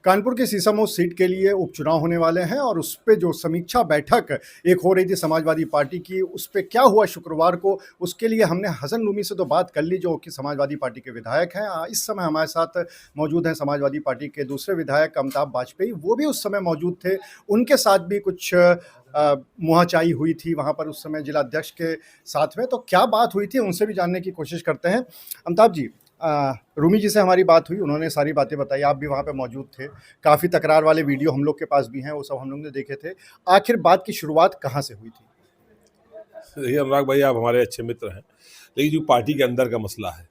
कानपुर की सीसामऊ सीट के लिए उपचुनाव होने वाले हैं और उस पे जो समीक्षा बैठक एक हो रही थी समाजवादी पार्टी की, उस पे क्या हुआ शुक्रवार को, उसके लिए हमने हसन रूमी से तो बात कर ली जो कि समाजवादी पार्टी के विधायक हैं। इस समय हमारे साथ मौजूद हैं समाजवादी पार्टी के दूसरे विधायक अमिताभ वाजपेयी, वो भी उस समय मौजूद थे। उनके साथ भी कुछ मुहाचाई हुई थी वहाँ पर उस समय जिला अध्यक्ष के साथ में। तो क्या बात हुई थी उनसे भी जानने की कोशिश करते हैं। अमिताभ जी, रूमी जी से हमारी बात हुई, उन्होंने सारी बातें बताई, आप भी वहाँ पे मौजूद थे। काफ़ी तकरार वाले वीडियो हम लोग के पास भी हैं, वो सब हम लोग ने देखे थे। आखिर बात की शुरुआत कहाँ से हुई थी? देखिए अनुराग भाई, आप हमारे अच्छे मित्र हैं, लेकिन जो पार्टी के अंदर का मसला है,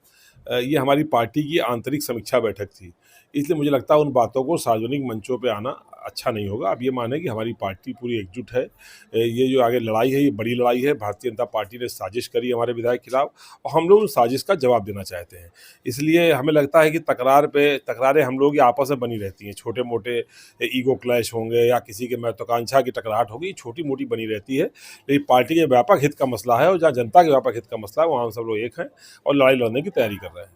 ये हमारी पार्टी की आंतरिक समीक्षा बैठक थी। इसलिए मुझे लगता है उन बातों को सार्वजनिक मंचों पे आना अच्छा नहीं होगा। आप ये माने कि हमारी पार्टी पूरी एकजुट है। ये जो आगे लड़ाई है, ये बड़ी लड़ाई है। भारतीय जनता पार्टी ने साजिश करी हमारे विधायक के खिलाफ और हम लोग उस साजिश का जवाब देना चाहते हैं। इसलिए हमें लगता है कि तकरारें हम लोग आपस में बनी रहती हैं। छोटे मोटे ईगो क्लैश होंगे या किसी के महत्वाकांक्षा की टकराहट होगी, छोटी मोटी बनी रहती है। लेकिन पार्टी के व्यापक हित का मसला है और जहाँ जनता के व्यापक हित का मसला है, वहाँ हम सब लोग एक हैं और लड़ाई लड़ने की तैयारी कर रहे हैं।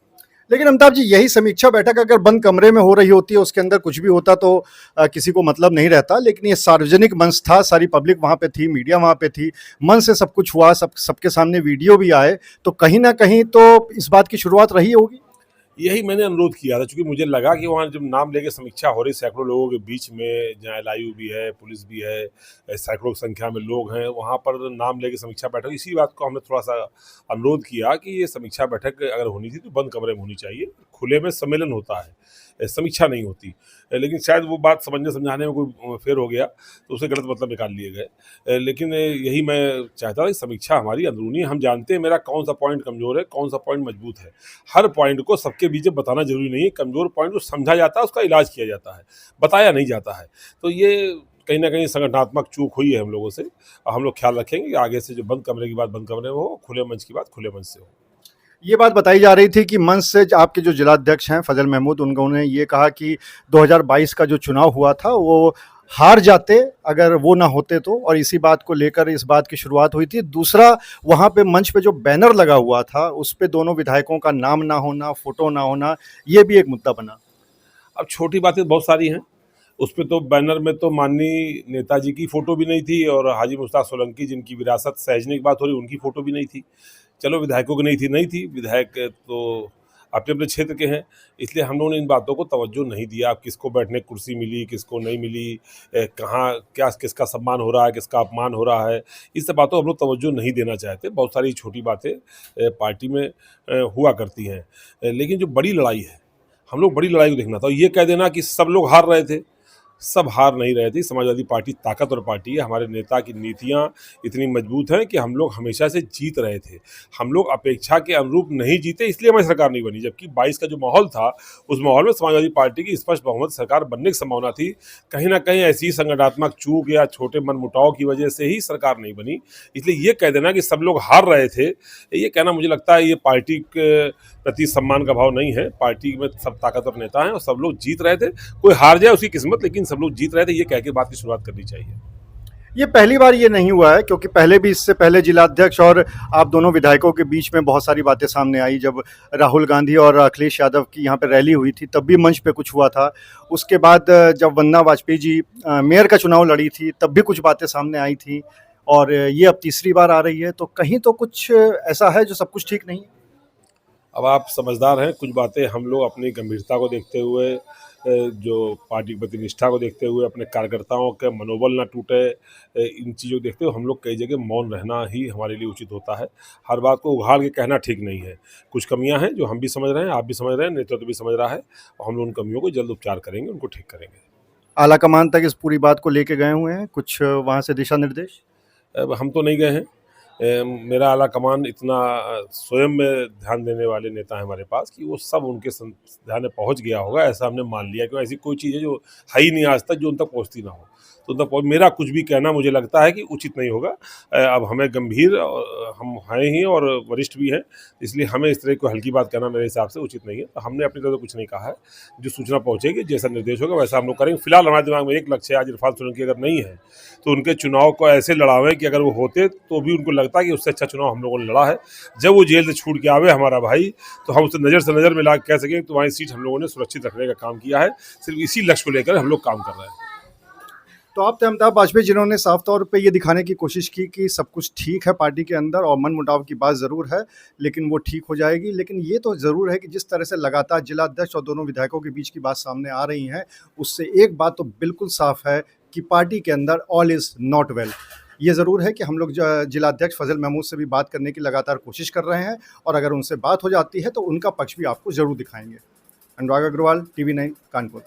लेकिन अमिताभ जी, यही समीक्षा बैठक अगर बंद कमरे में हो रही होती है, उसके अंदर कुछ भी होता तो किसी को मतलब नहीं रहता। लेकिन ये सार्वजनिक मंच था, सारी पब्लिक वहाँ पे थी, मीडिया वहाँ पे थी, मन से सब कुछ हुआ, सबके सामने वीडियो भी आए, तो कहीं ना कहीं तो इस बात की शुरुआत रही होगी। यही मैंने अनुरोध किया था, क्योंकि मुझे लगा कि वहाँ जब नाम लेके समीक्षा हो रही सैकड़ों लोगों के बीच में, जहाँ एलआईयू भी है, पुलिस भी है, सैकड़ों की संख्या में लोग हैं, वहाँ पर नाम लेके समीक्षा बैठक, इसी बात को हमने थोड़ा सा अनुरोध किया कि ये समीक्षा बैठक अगर होनी थी तो बंद कमरे में होनी चाहिए। खुले में सम्मेलन होता है, समीक्षा नहीं होती। लेकिन शायद वो बात समझने समझाने में कोई फेर हो गया तो उसे गलत मतलब निकाल लिए गए। लेकिन यही मैं चाहता था कि समीक्षा हमारी अंदरूनी है। हम जानते हैं मेरा कौन सा पॉइंट कमज़ोर है, कौन सा पॉइंट मजबूत है। हर पॉइंट को सबके बीच में बताना जरूरी नहीं है। कमज़ोर पॉइंट को समझा जाता है, उसका इलाज किया जाता है, बताया नहीं जाता है। तो ये कहीं ना कहीं संगठनात्मक चूक हुई है हम लोगों से। और हम लोग ख्याल रखेंगे कि आगे से जो बंद कमरे की बात बंद कमरे में हो, खुले मंच की बात खुले मंच से हो। ये बात बताई जा रही थी कि मंच से आपके जो जिलाध्यक्ष हैं फजल महमूद, उन्होंने ये कहा कि 2022 का जो चुनाव हुआ था वो हार जाते अगर वो ना होते तो, और इसी बात को लेकर इस बात की शुरुआत हुई थी। दूसरा, वहाँ पे मंच पे जो बैनर लगा हुआ था उस पे दोनों विधायकों का नाम ना होना, फोटो ना होना, ये भी एक मुद्दा बना। अब छोटी बातें बहुत सारी हैं। उस पे तो बैनर में तो माननीय नेताजी की फ़ोटो भी नहीं थी और हाजी मुश्ताक सोलंकी जिनकी विरासत सहेजने की बात हो रही, उनकी फ़ोटो भी नहीं थी। चलो, विधायकों की नहीं थी, विधायक तो अपने अपने क्षेत्र के हैं, इसलिए हम लोगों ने इन बातों को तवज्जो नहीं दिया। अब किसको बैठने की कुर्सी मिली, किसको नहीं मिली, कहाँ क्या किसका सम्मान हो रहा है, किसका अपमान हो रहा है, इस सब बातों को हम लोग तवज्जो नहीं देना चाहते। बहुत सारी छोटी बातें पार्टी में हुआ करती हैं। लेकिन जो बड़ी लड़ाई है, हम लोग बड़ी लड़ाई को देखना था। और ये कह देना कि सब लोग हार रहे थे, सब हार नहीं रहे थे। समाजवादी पार्टी ताकतवर पार्टी है। हमारे नेता की नीतियां इतनी मजबूत हैं कि हम लोग हमेशा से जीत रहे थे। हम लोग अपेक्षा के अनुरूप नहीं जीते, इसलिए हमारी सरकार नहीं बनी। जबकि 22 का जो माहौल था, उस माहौल में समाजवादी पार्टी की स्पष्ट बहुमत सरकार बनने की संभावना थी। कहीं ना कहीं ऐसी संगठनात्मक चूक या छोटे मनमुटाव की वजह से ही सरकार नहीं बनी। इसलिए ये कह देना कि सब लोग हार रहे थे, ये कहना मुझे लगता है ये पार्टी के प्रति सम्मान का भाव नहीं है। पार्टी में सब ताकतवर नेता हैं और सब लोग जीत रहे थे। कोई हार जाए उसकी किस्मत, लेकिन सब लोग जीत रहे थे, ये कह के बात की शुरुआत करनी चाहिए। ये पहली बार ये नहीं हुआ है, क्योंकि पहले भी, इससे पहले जिलाध्यक्ष और आप दोनों विधायकों के बीच में बहुत सारी बातें सामने आई। जब राहुल गांधी और अखिलेश यादव की यहाँ पे रैली हुई थी तब भी मंच पे कुछ हुआ था। उसके बाद जब वंदना वाजपेयी जी मेयर का चुनाव लड़ी थी तब भी कुछ बातें सामने आई थी, और ये अब तीसरी बार आ रही है। तो कहीं तो कुछ ऐसा है जो सब कुछ ठीक नहीं है। अब आप समझदार हैं, कुछ बातें हम लोग अपनी गंभीरता को देखते हुए, जो पार्टी की प्रति निष्ठा को देखते हुए, अपने कार्यकर्ताओं के मनोबल ना टूटे, इन चीज़ों को देखते हुए हम लोग कई जगह मौन रहना ही हमारे लिए उचित होता है। हर बात को उघाड़ के कहना ठीक नहीं है। कुछ कमियां हैं जो हम भी समझ रहे हैं, आप भी समझ रहे हैं, नेतृत्व भी समझ रहा है, और हम लोग उन कमियों को जल्द उपचार करेंगे, उनको ठीक करेंगे। आला कमान तक इस पूरी बात को लेके गए हुए हैं, कुछ वहाँ से दिशा निर्देश? अब हम तो नहीं गए हैं। मेरा आला कमान इतना स्वयं में ध्यान देने वाले नेता है हमारे पास कि वो सब उनके ध्यान में पहुंच गया होगा, ऐसा हमने मान लिया। क्योंकि ऐसी कोई चीज़ है जो है ही नहीं आज तक जो उन तक पहुंचती ना हो। तो उन तक मेरा कुछ भी कहना मुझे लगता है कि उचित नहीं होगा। अब हमें गंभीर हम हैं ही और वरिष्ठ भी हैं, इसलिए हमें इस तरह की हल्की बात कहना मेरे हिसाब से उचित नहीं है। तो हमने अपनी तरफ से कुछ नहीं कहा है। जो सूचना पहुंचेगी, जैसा निर्देश होगा वैसा हम लोग करेंगे। फिलहाल हमारे दिमाग में एक लक्ष्य है, आज इरफान सोलंकी अगर नहीं है तो उनके चुनाव को ऐसे लड़ावें कि अगर वो होते तो भी उनको लगता है कि उससे अच्छा चुनाव हम लोगों ने लड़ा है। जब वो जेल से छूट के आवे हमारा भाई, तो हम उससे नज़र से नज़र मिला के कह सकें तुम्हारी सीट हम लोगों ने सुरक्षित रखने का काम किया है। सिर्फ इसी लक्ष्य को लेकर हम लोग काम कर रहे हैं। तो आप थे अमिताभ बाजपेयी जिन्होंने साफ तौर पे ये दिखाने की कोशिश की कि सब कुछ ठीक है पार्टी के अंदर और मनमुटाव की बात ज़रूर है, लेकिन वो ठीक हो जाएगी। लेकिन ये तो ज़रूर है कि जिस तरह से लगातार जिला अध्यक्ष और दोनों विधायकों के बीच की बात सामने आ रही है, उससे एक बात तो बिल्कुल साफ है कि पार्टी के अंदर ऑल इज़ नॉट वेल। ये ज़रूर है कि हम लोग जिला अध्यक्ष फजल महमूद से भी बात करने की लगातार कोशिश कर रहे हैं और अगर उनसे बात हो जाती है तो उनका पक्ष भी आपको ज़रूर दिखाएंगे। अनुराग अग्रवाल, TV9 कानपुर।